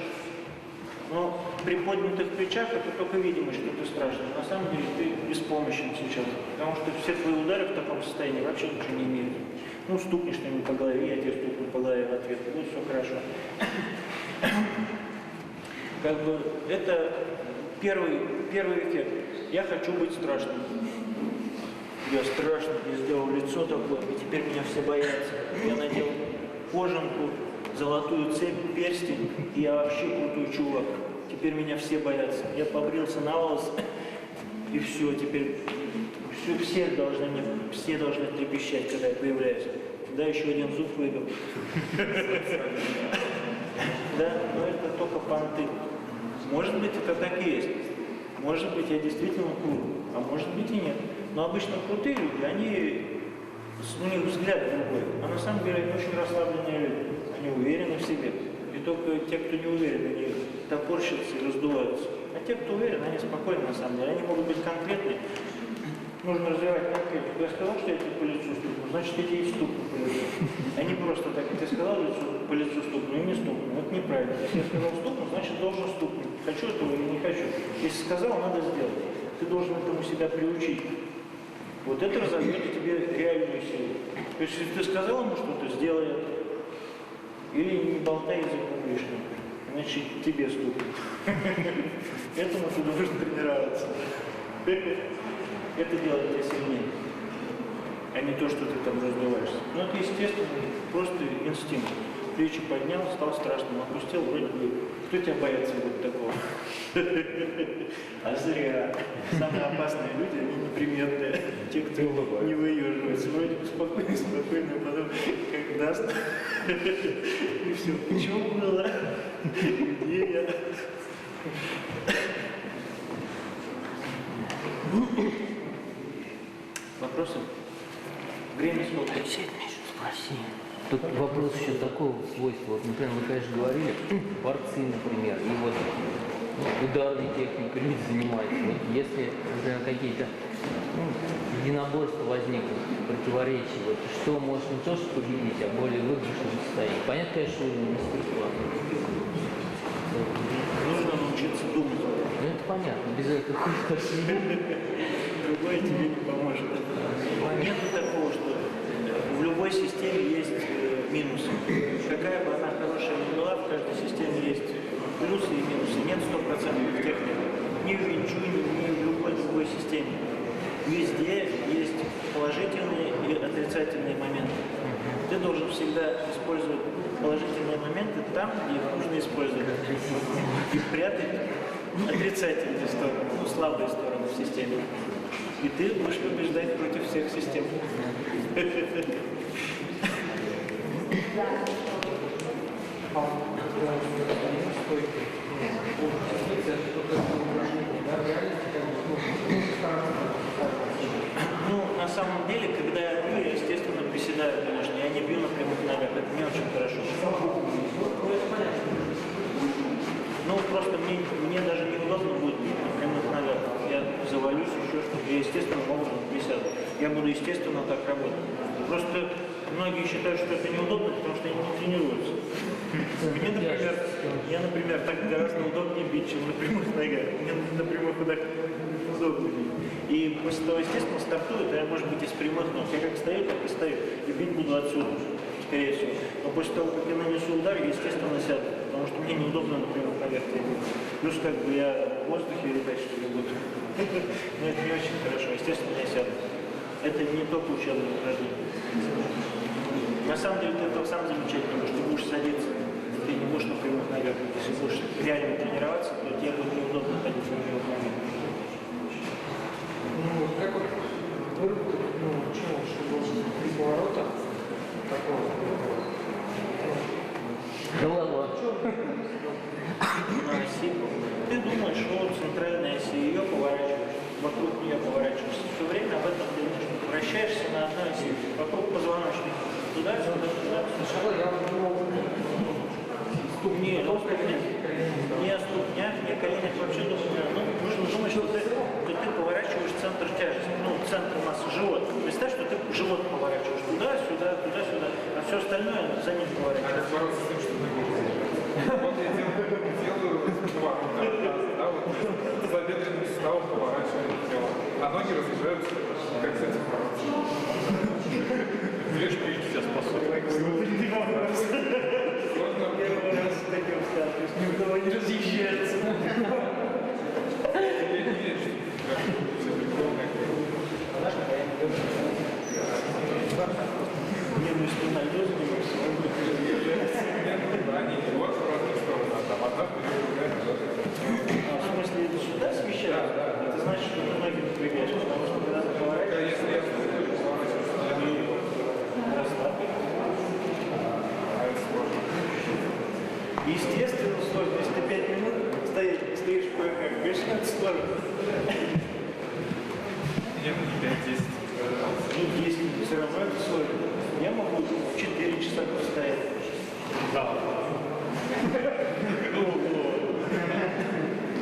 Но при поднятых плечах это только видимость, что ты страшный. На самом деле ты беспомощен сейчас. Потому что все твои удары в таком состоянии вообще ничего не имеют. Ну, стукнешь что-нибудь по голове, я тебе стукну по голове в ответ. Будет все хорошо. Как бы это первый эффект. Я хочу быть страшным. Я страшный, я сделал лицо такое, и теперь меня все боятся. Я надел кожанку, золотую цепь, перстень, и я вообще крутой чувак. Теперь меня все боятся. Я побрился на волос, и все, теперь все должны трепещать, когда я появляюсь. Да, еще один зуб выбил. Да, но это только понты. Может быть, это так и есть. Может быть, я действительно крут, а может быть и нет. Но обычно крутые люди, у них взгляд другой. А на самом деле они очень расслабленные люди. Они уверены в себе. И только те, кто не уверен, они топорщатся и раздуваются. А те, кто уверен, они спокойны на самом деле. Они могут быть конкретны. Нужно развивать конкретику. Я сказал, что я тебе по лицу стукну, значит, я тебе и стукну по лицу. А не просто так. Ты сказал по лицу стукну и не стукну. Это неправильно. Если я сказал стукну, значит, должен стукнуть. Хочу этого или не хочу. Если сказал, надо сделать. Ты должен этому себя приучить. Вот это разовьет тебе реальную силу. То есть, если ты сказал ему что-то, сделай это. Или не болтай языком лишним. Иначе тебе стукнет. Этому ты должен тренироваться. Это делает тебя сильнее, а не то, что ты там развиваешься. Но это естественно, просто инстинкт. Плечи поднял, стал страшным, опустил, вроде бы. Кто тебя боится вот такого? А зря. Самые опасные люди, они неприметные. Те, кто не выеживается. Вроде бы спокойно, а потом как даст. И все. Почему было? Где я? Вопросы? Время сколько? Спроси. Тут вопрос еще такого свойства. Вот, например, вы, конечно, говорили, борцы, например, и вот ударной техникой люди занимаются. Вот если, например, какие-то единоборства возникнут, противоречия, вот, что может не то, что победить, а более выигрышное состояние. Понятно, конечно, уровень мастерства. Нужно научиться думать. Ну, это понятно, без этого Другое тебе не поможет. Нет такого, что в любой системе есть минусы. Какая бы она хорошая ни была, в каждой системе есть плюсы и минусы. Нет стопроцентных техник. Ни в Винчуне, ни в любой другой системе. Везде есть положительные и отрицательные моменты. Ты должен всегда использовать положительные моменты там, где их нужно использовать. И прятать отрицательные стороны, слабые стороны в системе. И ты будешь побеждать против всех систем. Ну, на самом деле, когда я бью, я, естественно, приседаю, конечно. Я не бью на прямых ногах, это не очень хорошо. Ну, просто мне даже неудобно будет бить на прямых ногах. Я завалюсь, еще что-то. Я, естественно, образом присяду. Я буду, естественно, так работать. Просто многие считают, что это неудобно, потому что они не тренируются. Мне, например, так гораздо удобнее бить, чем на прямых ногах. Мне на прямых ногах удобно бить. И после того, естественно, стартую, то я, может быть, из прямых ног. Я как стою, так и стою. И бить буду отсюда, скорее всего. Но после того, как я нанесу удар, я, естественно, сяду. Потому что мне неудобно, например, наверх бить. Плюс, как бы, я в воздухе летать, что ли, буду. Но это не очень хорошо. Естественно, я сяду. Это не только учебное упражнение. На самом деле, ты это сам замечать не будешь. Ты будешь садиться. Ты не будешь на прямых ногах. Если будешь реально тренироваться, то тебе будет неудобно ходить на прямых ногах. Ну, как вот выработать, чего, чтобы при поворотах, так Голова. На оси. Ты думаешь, что центральная оси, ее поворачиваешь, вокруг нее поворачиваешься. Все время об этом думаешь. Вращаешься на одной оси, вокруг позвоночника. Туда-сюда, туда-сюда. Не, не о ступнях, не о коленях вообще думать. Ну, нужно думать, что ты поворачиваешь центр тяжести, ну, центр массы, живот. Представь, что ты живот поворачиваешь туда-сюда, туда-сюда, а все остальное за ним поворачиваешь. Бороться с тем, что ноги Вот я делаю два да, вот за бедренным суставом поворачиваю тело, а ноги разъезжаются, как с этим бороться. Две шпильки сейчас способны. Первый раз с таким статус, ни у кого не разъезжается. Я не верю, что все прикольное. Не, ну если на льду занимаешься, он будет разъезжаться. Они вот в разные стороны, а там одна вперед, другая назад. А в смысле, это сюда смещается? Да. Это значит, что ты ноги напрягаешь, потому что когда ты поворачиваешь, Если я поворачиваюсь, то я не расслабляешь. а это сложно. Естественно, сложно. Если ты 5 минут стоишь кое-как, конечно, это сложно. Нет, не 5-10. Ну, 10 минут, все равно это сложно. Я могу 4 часа постоять. Да.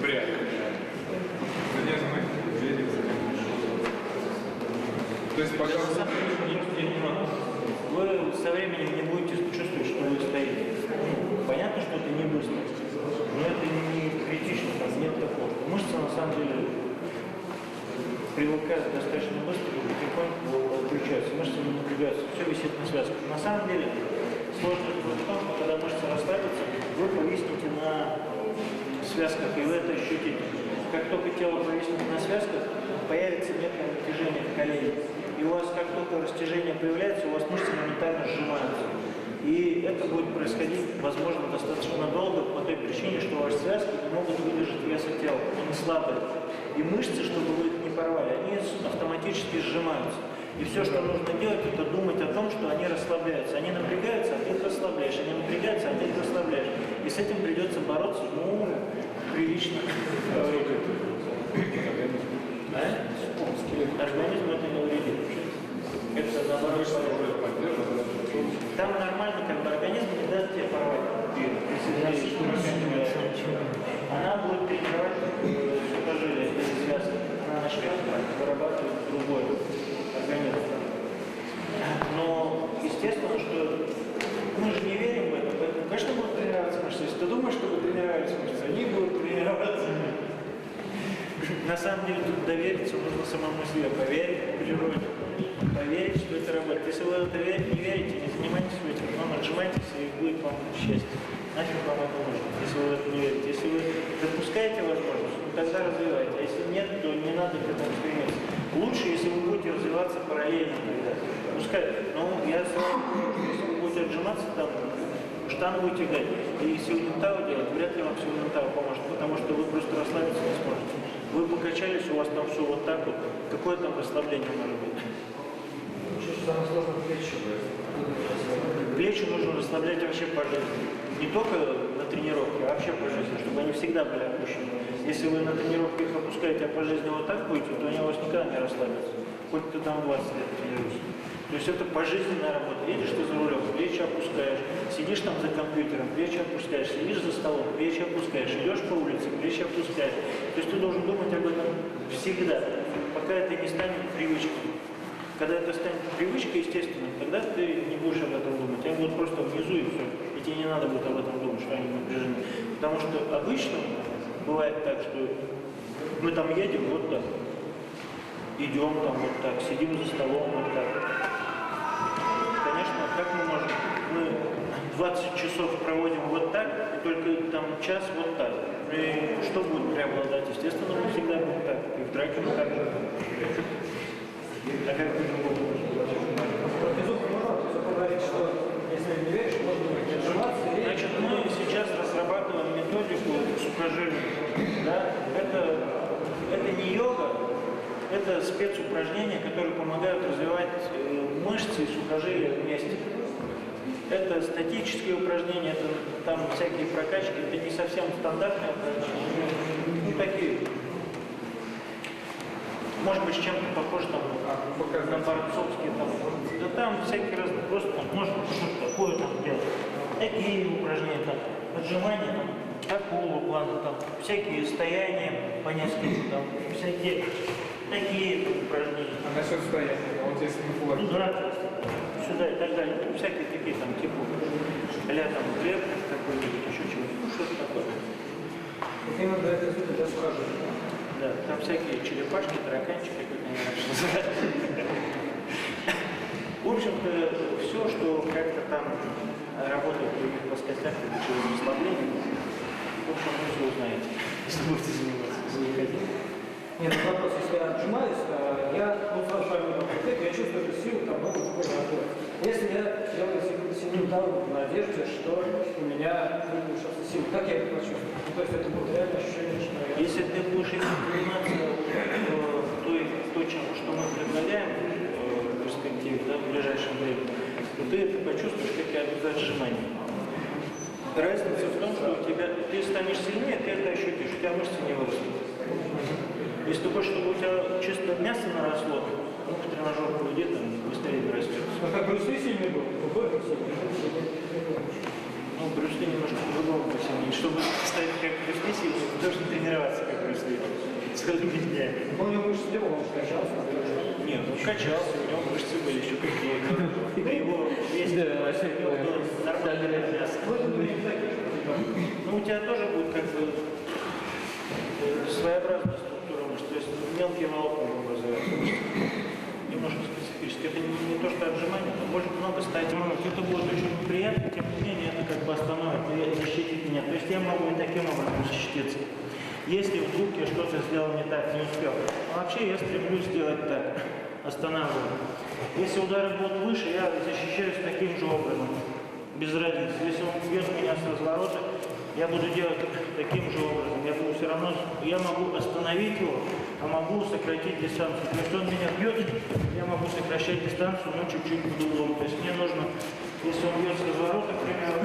Бред. Да нет, мы верим. То есть пока Вы со временем не будете чувствовать, что вы стоите. Понятно, что это не быстро, но это не критично, там нет такого. Мышцы на самом деле привыкают достаточно быстро и потихоньку отключаются. Мышцы не напрягаются, все висит на связках. На самом деле сложность в том, что когда мышцы расслабятся, вы повиснете на связках, и вы это ощутите. Как только тело повиснет на связках, появится некое натяжение в колене. И у вас, как только растяжение появляется, у вас мышцы моментально сжимаются. И это будет происходить, возможно, достаточно долго по той причине, что ваши связки не могут выдержать веса тела, они слабые. И мышцы, чтобы вы их не порвали, они автоматически сжимаются. И все, что нужно делать, это думать о том, что они расслабляются. Они напрягаются, а ты их расслабляешь. Они напрягаются, а ты их расслабляешь. И с этим придется бороться, ну, прилично. Организм это не вредит. Это наоборот. Там нормально, как бы организм не даст тебе порвать. Она будет тренировать сухожилие или связки. Она начнет вырабатывать другой организм. Но естественно, что мы же не верим в это, поэтому, конечно, будут тренироваться мышцы. Если ты думаешь, что вы тренировались мышцы, они будут тренироваться. На самом деле тут довериться нужно самому себе, поверить в природе, поверить, что это работает. Если вы в это не верите, не занимайтесь этим, но отжимайтесь, и будет вам счастье. Нафиг вам это нужно, если вы в это не верите. Если вы допускаете возможность, ну, тогда развивайте. А если нет, то не надо к этому стремиться. Лучше, если вы будете развиваться параллельно. Пускай, ну, я сразу говорю, что если вы будете отжиматься, там, штангу тягать, и силментау делать, вряд ли вам силментау поможет, потому что вы просто расслабиться не сможете. Вы покачались, у вас там все вот так вот. Какое там расслабление может быть? Самое сложное плечи. Плечи нужно расслаблять вообще по жизни. Не только на тренировке, а вообще по жизни, чтобы они всегда были опущены. Если вы на тренировке их опускаете, а по жизни вот так будете, то они у вас никогда не расслабятся. Хоть ты там 20 лет тренируешься. То есть это пожизненная работа. Едешь ты за рулем, плечи опускаешь. Сидишь там за компьютером, плечи опускаешь. Сидишь за столом, плечи опускаешь. Идешь по улице, плечи опускаешь. То есть ты должен думать об этом всегда, пока это не станет привычкой. Когда это станет привычкой, естественно, тогда ты не будешь об этом думать. Они будут просто внизу и все. И тебе не надо будет об этом думать, что они напряжены. Потому что обычно бывает так, что мы там едем вот так. Идем там вот так, сидим за столом вот так. Конечно, как мы можем? Мы 20 часов проводим вот так, и только там час вот так. И что будет преобладать? Естественно, мы всегда будем так. И в драке мы так же. А как по-другому? Значит, мы сейчас разрабатываем методику сухожилия. Да? Это не йога, это спецупражнения, которые помогают развивать мышцы и сухожилия вместе. Это статические упражнения, это там всякие прокачки, это не совсем стандартные упражнения, ну такие, может быть, с чем-то похоже там, на борцовские, там, да там всякие разные, просто там, можно что-то такое там делать, такие упражнения, там, отжимания, там, такого плана, там, всякие стояния по несколько, там, всякие такие упражнения. А насчет стояния, вот если мы Ну, положим. драться сюда и так далее. Ну, всякие такие там типа а-ля там крепкость какой-нибудь, еще чего-то. Ну, что-то такое. Вот именно это я скажу. Да, там всякие черепашки, тараканчики, как они раньше назывались. В общем-то, все, что как-то там работает в других плоскостях, это чего расслабление. В общем, вы все узнаете, если будете заниматься. Нет, ну вопрос, если я отжимаюсь, я сразу с вами я чувствую эту силу, там много такой работы. Если я делаю сильную удару в надежде, что у меня улучшится сила, как я это почувствую? Ну, то есть это будет реально ощущение, что я... Если ты будешь этим заниматься что мы предлагаем в перспективе, да, в ближайшем времени, то ты это почувствуешь, как и отжимание. Разница в том, что ты станешь сильнее, ты это ощутишь, у тебя мышцы не вырастут. Если ты хочешь, чтобы у тебя чисто мясо наросло, ну, в тренажерку иди, там быстрее растет. Ну, как Брюс Ли сильный был, какой это сильный? Ну, Брюс Ли немножко по-другому посильнее. Чтобы стать как Брюс Ли сильный, ты должен тренироваться как Брюс Ли. Целыми днями. Он его мышцы делал, он качался. Нет, он качался, у него мышцы были еще какие-то. Да его весь нормальное мясо. Ну, у тебя тоже будет как бы своеобразная структура мышц, то есть мелкие волокна образуются. Немножко специфически. Это не то, что отжимание, но может много стать. Это будет очень неприятно, тем не менее, это как бы остановит и защитит меня. То есть я могу и таким образом защититься. Если вдруг я что-то сделал не так, не успел. А вообще я стремлюсь сделать так, останавливаю. Если удары будут выше, я защищаюсь таким же образом, без разницы. Если он бьет меня с разворота, я буду делать таким же образом. Я могу остановить его, а могу сократить дистанцию. То есть он меня бьет, я могу сокращать дистанцию, но чуть-чуть под углом. То есть мне нужно, если он бьет с разворота, к примеру,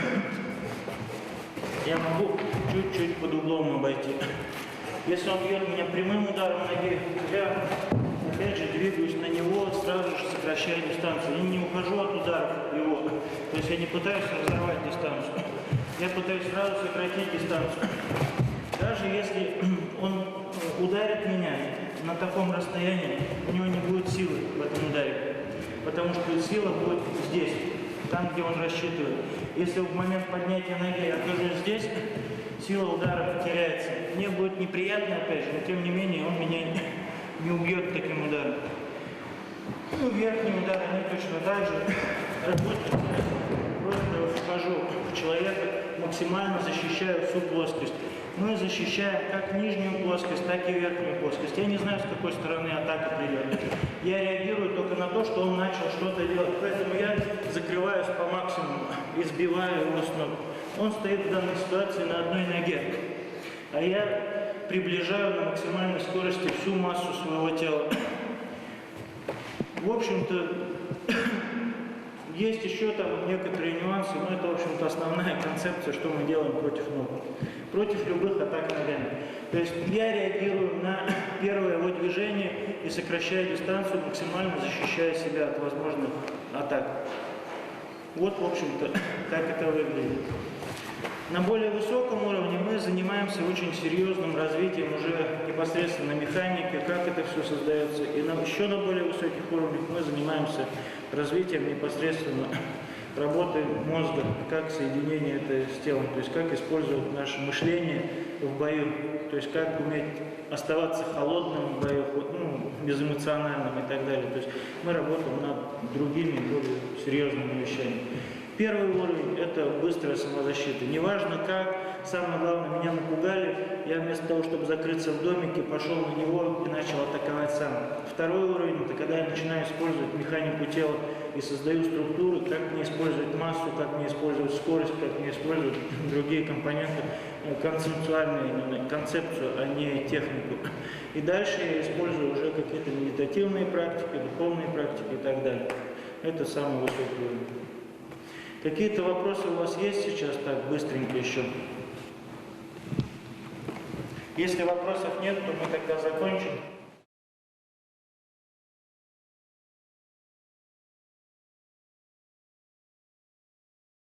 я могу чуть-чуть под углом обойти. Если он бьет меня прямым ударом ноги, я опять же двигаюсь на него, сразу же сокращаю дистанцию. Я не ухожу от ударов его. То есть я не пытаюсь разорвать дистанцию. Я пытаюсь сразу сократить дистанцию. Даже если он ударит меня на таком расстоянии, у него не будет силы в этом ударе. Потому что сила будет здесь, там, где он рассчитывает. Если в момент поднятия ноги я окажусь здесь, сила удара потеряется. Мне будет неприятно, опять же, но тем не менее он меня не убьет таким ударом. Ну, верхний удар, они точно так же работают. Просто вхожу в человека, максимально защищаю всю плоскость. Мы защищаем как нижнюю плоскость, так и верхнюю плоскость. Я не знаю, с какой стороны атака придет. Я реагирую только на то, что он начал что-то делать. Поэтому я закрываюсь по максимуму и сбиваю его с ног. Он стоит в данной ситуации на одной ноге. А я приближаю на максимальной скорости всю массу своего тела. В общем-то, есть еще там некоторые нюансы, но это, в общем-то, основная концепция, что мы делаем против ног. Против любых атак ногами. То есть я реагирую на первое его движение и сокращаю дистанцию, максимально защищая себя от возможных атак. Вот, в общем-то, как это выглядит. На более высоком уровне мы занимаемся очень серьезным развитием уже непосредственно механики, как это все создается. И еще на более высоких уровнях мы занимаемся развитием непосредственно работы мозга, как соединение это с телом, то есть как использовать наше мышление в бою, то есть как уметь оставаться холодным в бою, ну, безэмоциональным и так далее. То есть мы работаем над другими, более серьезными вещами. Первый уровень – это быстрая самозащита. Неважно как, самое главное, меня напугали, я вместо того, чтобы закрыться в домике, пошел на него и начал атаковать сам. Второй уровень – это когда я начинаю использовать механику тела и создаю структуры, как мне использовать массу, как мне использовать скорость, как мне использовать другие компоненты, концептуальную именно концепцию, а не технику. И дальше я использую уже какие-то медитативные практики, духовные практики и так далее. Это самый высокий уровень. Какие-то вопросы у вас есть сейчас, так быстренько еще? Если вопросов нет, то мы тогда закончим.